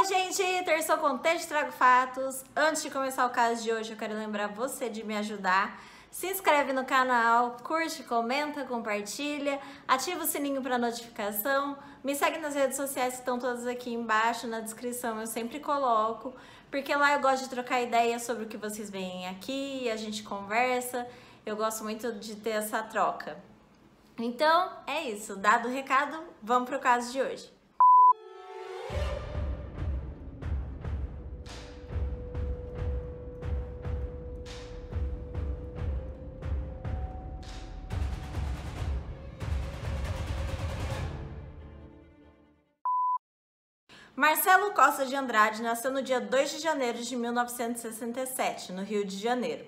gente! Terça com Texto Trago Fatos. Antes de começar o caso de hoje, eu quero lembrar você de me ajudar. Se inscreve no canal, curte, comenta, compartilha, ativa o sininho para notificação, me segue nas redes sociais que estão todas aqui embaixo, na descrição eu sempre coloco, porque lá eu gosto de trocar ideias sobre o que vocês veem aqui, a gente conversa, eu gosto muito de ter essa troca. Então, é isso. Dado o recado, vamos pro caso de hoje. Marcelo Costa de Andrade nasceu no dia 2 de janeiro de 1967, no Rio de Janeiro.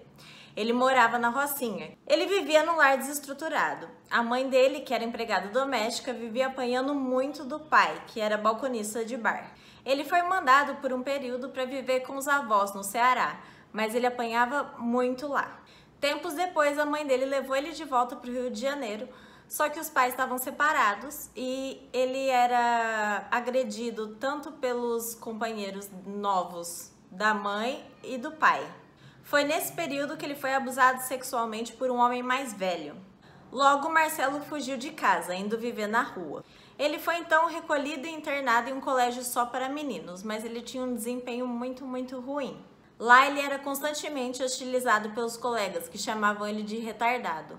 Ele morava na Rocinha. Ele vivia num lar desestruturado. A mãe dele, que era empregada doméstica, vivia apanhando muito do pai, que era balconista de bar. Ele foi mandado por um período para viver com os avós no Ceará, mas ele apanhava muito lá. Tempos depois, a mãe dele levou ele de volta para o Rio de Janeiro, só que os pais estavam separados e ele era agredido tanto pelos companheiros novos da mãe e do pai. Foi nesse período que ele foi abusado sexualmente por um homem mais velho. Logo, Marcelo fugiu de casa, indo viver na rua. Ele foi então recolhido e internado em um colégio só para meninos, mas ele tinha um desempenho muito ruim. Lá ele era constantemente hostilizado pelos colegas, que chamavam ele de retardado.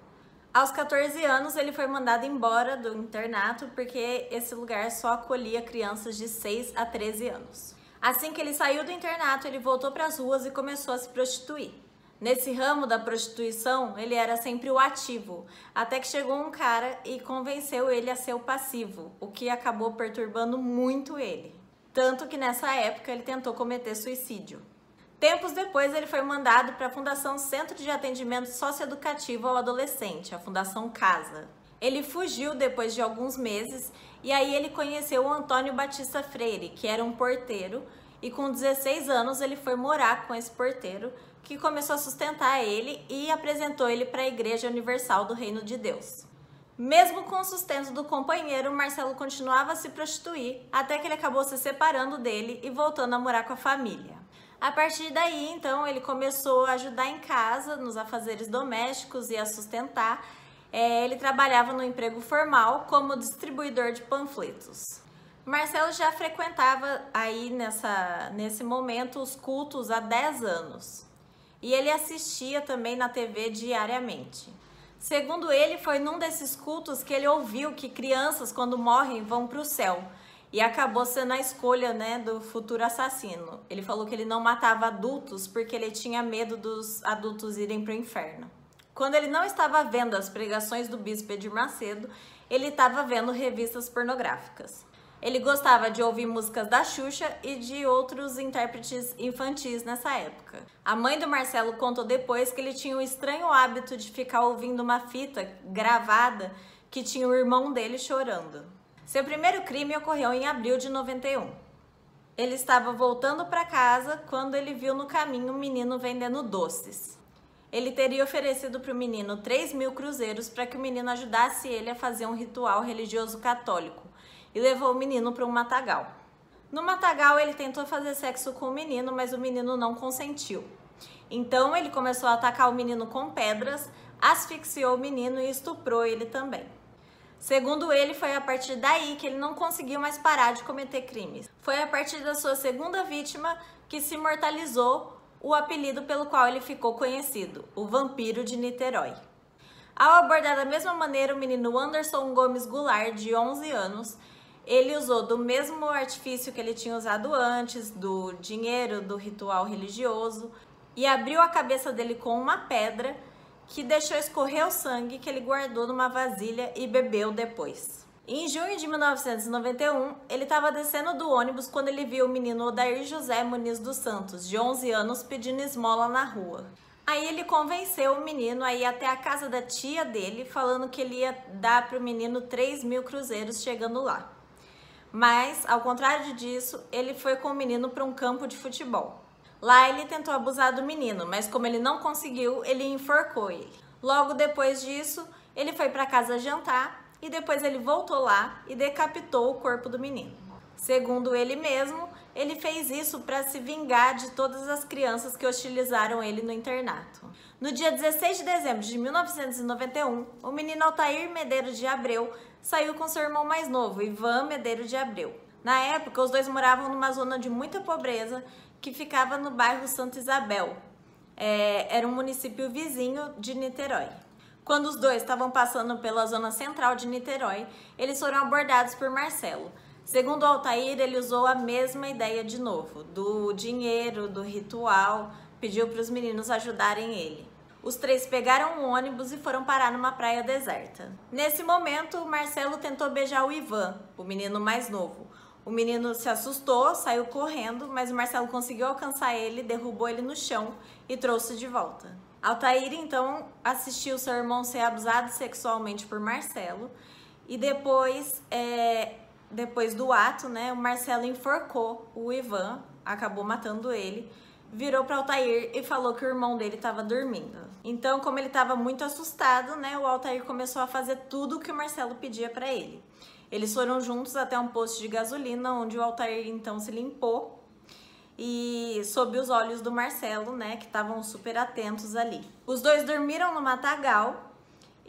Aos 14 anos, ele foi mandado embora do internato porque esse lugar só acolhia crianças de 6 a 13 anos. Assim que ele saiu do internato, ele voltou para as ruas e começou a se prostituir. Nesse ramo da prostituição, ele era sempre o ativo, até que chegou um cara e convenceu ele a ser o passivo, o que acabou perturbando muito ele. Tanto que nessa época ele tentou cometer suicídio. Tempos depois, ele foi mandado para a Fundação Centro de Atendimento Socioeducativo ao Adolescente, a Fundação Casa. Ele fugiu depois de alguns meses e aí ele conheceu o Antônio Batista Freire, que era um porteiro, e com 16 anos ele foi morar com esse porteiro, que começou a sustentar ele e apresentou ele para a Igreja Universal do Reino de Deus. Mesmo com o sustento do companheiro, Marcelo continuava a se prostituir, até que ele acabou se separando dele e voltando a morar com a família. A partir daí, então, ele começou a ajudar em casa, nos afazeres domésticos e a sustentar. Ele trabalhava no emprego formal como distribuidor de panfletos. Marcelo já frequentava aí nesse momento os cultos há 10 anos. E ele assistia também na TV diariamente. Segundo ele, foi num desses cultos que ele ouviu que crianças, quando morrem, vão para o céu. E acabou sendo a escolha, do futuro assassino. Ele falou que ele não matava adultos porque ele tinha medo dos adultos irem para o inferno. Quando ele não estava vendo as pregações do bispo Edir Macedo, ele estava vendo revistas pornográficas. Ele gostava de ouvir músicas da Xuxa e de outros intérpretes infantis nessa época. A mãe do Marcelo contou depois que ele tinha o estranho hábito de ficar ouvindo uma fita gravada que tinha o irmão dele chorando. Seu primeiro crime ocorreu em abril de 91. Ele estava voltando para casa quando ele viu no caminho um menino vendendo doces. Ele teria oferecido para o menino 3.000 cruzeiros para que o menino ajudasse ele a fazer um ritual religioso católico e levou o menino para um matagal. No matagal, ele tentou fazer sexo com o menino, mas o menino não consentiu. Então, ele começou a atacar o menino com pedras, asfixiou o menino e estuprou ele também. Segundo ele, foi a partir daí que ele não conseguiu mais parar de cometer crimes. Foi a partir da sua segunda vítima que se imortalizou o apelido pelo qual ele ficou conhecido, o Vampiro de Niterói. Ao abordar da mesma maneira o menino Anderson Gomes Goulart, de 11 anos, ele usou do mesmo artifício que ele tinha usado antes, do dinheiro, do ritual religioso, e abriu a cabeça dele com uma pedra que deixou escorrer o sangue que ele guardou numa vasilha e bebeu depois. Em junho de 1991, ele estava descendo do ônibus quando ele viu o menino Odair José Muniz dos Santos, de 11 anos, pedindo esmola na rua. Aí ele convenceu o menino a ir até a casa da tia dele, falando que ele ia dar para o menino 3.000 cruzeiros chegando lá. Mas, ao contrário disso, ele foi com o menino para um campo de futebol. Lá ele tentou abusar do menino, mas como ele não conseguiu, ele enforcou ele. Logo depois disso, ele foi para casa jantar e depois ele voltou lá e decapitou o corpo do menino. Segundo ele mesmo, ele fez isso para se vingar de todas as crianças que hostilizaram ele no internato. No dia 16 de dezembro de 1991, o menino Altair Medeiros de Abreu saiu com seu irmão mais novo, Ivan Medeiros de Abreu. Na época, os dois moravam numa zona de muita pobreza que ficava no bairro Santa Isabel. Era um município vizinho de Niterói. Quando os dois estavam passando pela zona central de Niterói, eles foram abordados por Marcelo. Segundo Altair, ele usou a mesma ideia de novo, do dinheiro, do ritual, pediu para os meninos ajudarem ele. Os três pegaram um ônibus e foram parar numa praia deserta. Nesse momento, Marcelo tentou beijar o Ivan, o menino mais novo. O menino se assustou, saiu correndo, mas o Marcelo conseguiu alcançar ele, derrubou ele no chão e trouxe de volta. Altair, então, assistiu seu irmão ser abusado sexualmente por Marcelo e depois do ato, né, o Marcelo enforcou o Ivan, acabou matando ele, virou para Altair e falou que o irmão dele estava dormindo. Então, como ele estava muito assustado, né, o Altair começou a fazer tudo o que o Marcelo pedia para ele. Eles foram juntos até um posto de gasolina, onde o Altair então se limpou e sob os olhos do Marcelo, né, que estavam super atentos ali. Os dois dormiram no matagal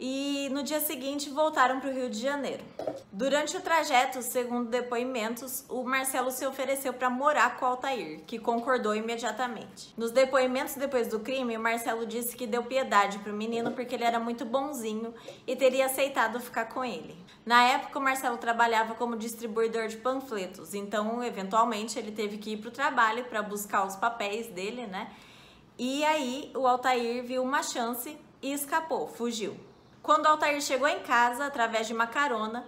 e no dia seguinte voltaram para o Rio de Janeiro. Durante o trajeto, segundo depoimentos, o Marcelo se ofereceu para morar com o Altair, que concordou imediatamente. Nos depoimentos depois do crime, o Marcelo disse que deu piedade para o menino porque ele era muito bonzinho e teria aceitado ficar com ele. Na época, o Marcelo trabalhava como distribuidor de panfletos, então, eventualmente, ele teve que ir para o trabalho para buscar os papéis dele, né? E aí, o Altair viu uma chance e escapou, fugiu. Quando o Altair chegou em casa, através de uma carona,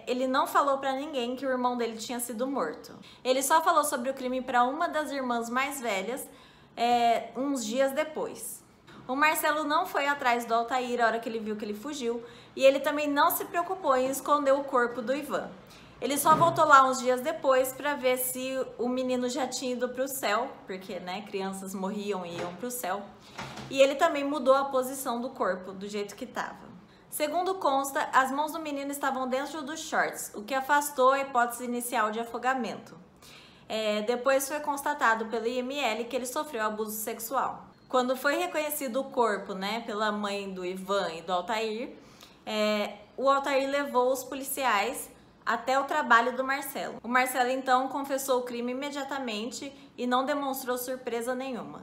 ele não falou para ninguém que o irmão dele tinha sido morto. Ele só falou sobre o crime para uma das irmãs mais velhas, uns dias depois. O Marcelo não foi atrás do Altair a hora que ele viu que ele fugiu, e ele também não se preocupou em esconder o corpo do Ivan. Ele só voltou lá uns dias depois para ver se o menino já tinha ido para o céu, porque, né, crianças morriam e iam para o céu. E ele também mudou a posição do corpo, do jeito que estava. Segundo consta, as mãos do menino estavam dentro dos shorts, o que afastou a hipótese inicial de afogamento. Depois foi constatado pelo IML que ele sofreu abuso sexual. Quando foi reconhecido o corpo, né, pela mãe do Ivan e do Altair, o Altair levou os policiais até o trabalho do Marcelo. O Marcelo, então, confessou o crime imediatamente e não demonstrou surpresa nenhuma.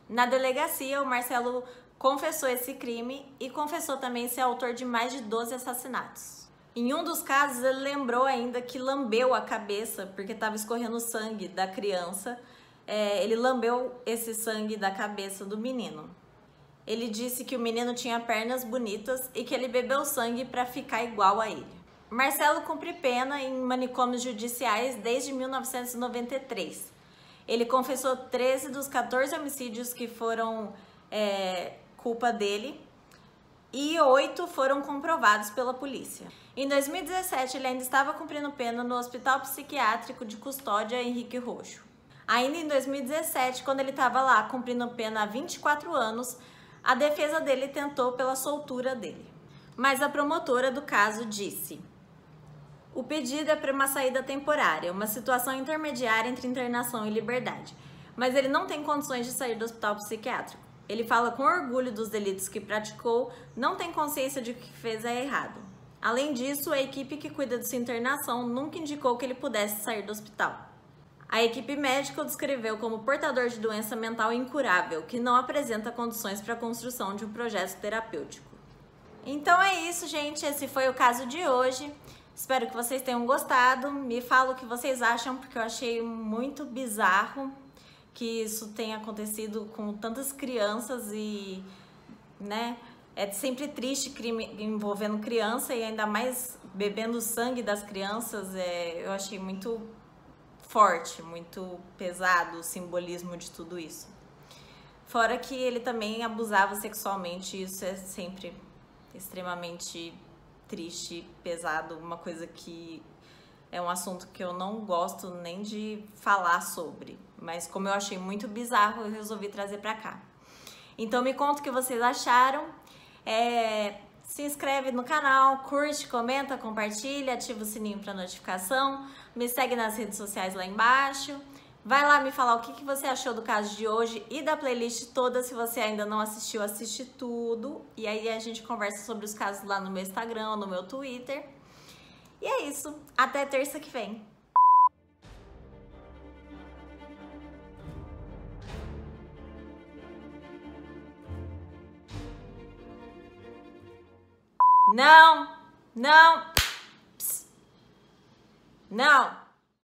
Na delegacia, o Marcelo confessou esse crime e confessou também ser autor de mais de 12 assassinatos. Em um dos casos, ele lembrou ainda que lambeu a cabeça porque estava escorrendo sangue da criança. Ele lambeu esse sangue da cabeça do menino. Ele disse que o menino tinha pernas bonitas e que ele bebeu sangue para ficar igual a ele. Marcelo cumpre pena em manicômios judiciais desde 1993. Ele confessou 13 dos 14 homicídios que foram culpa dele e 8 foram comprovados pela polícia. Em 2017, ele ainda estava cumprindo pena no Hospital Psiquiátrico de Custódia Henrique Roxo. Ainda em 2017, quando ele estava lá cumprindo pena há 24 anos, a defesa dele tentou pela soltura dele. Mas a promotora do caso disse: o pedido é para uma saída temporária, uma situação intermediária entre internação e liberdade. Mas ele não tem condições de sair do hospital psiquiátrico. Ele fala com orgulho dos delitos que praticou, não tem consciência de que o que fez é errado. Além disso, a equipe que cuida de sua internação nunca indicou que ele pudesse sair do hospital. A equipe médica o descreveu como portador de doença mental incurável, que não apresenta condições para a construção de um projeto terapêutico. Então é isso, gente. Esse foi o caso de hoje. Espero que vocês tenham gostado. Me fala o que vocês acham, porque eu achei muito bizarro que isso tenha acontecido com tantas crianças e, né, é sempre triste crime envolvendo criança e ainda mais bebendo o sangue das crianças. Eu achei muito forte, muito pesado o simbolismo de tudo isso. Fora que ele também abusava sexualmente, isso é sempre extremamente triste, pesado, uma coisa que é um assunto que eu não gosto nem de falar sobre, mas como eu achei muito bizarro, eu resolvi trazer pra cá. Então me conta o que vocês acharam. se inscreve no canal, curte, comenta, compartilha, ativa o sininho para notificação, me segue nas redes sociais lá embaixo. Vai lá me falar o que você achou do caso de hoje e da playlist toda. Se você ainda não assistiu, assiste tudo. E aí a gente conversa sobre os casos lá no meu Instagram ou no meu Twitter. E é isso. Até terça que vem. Não! Não! Psst. Não!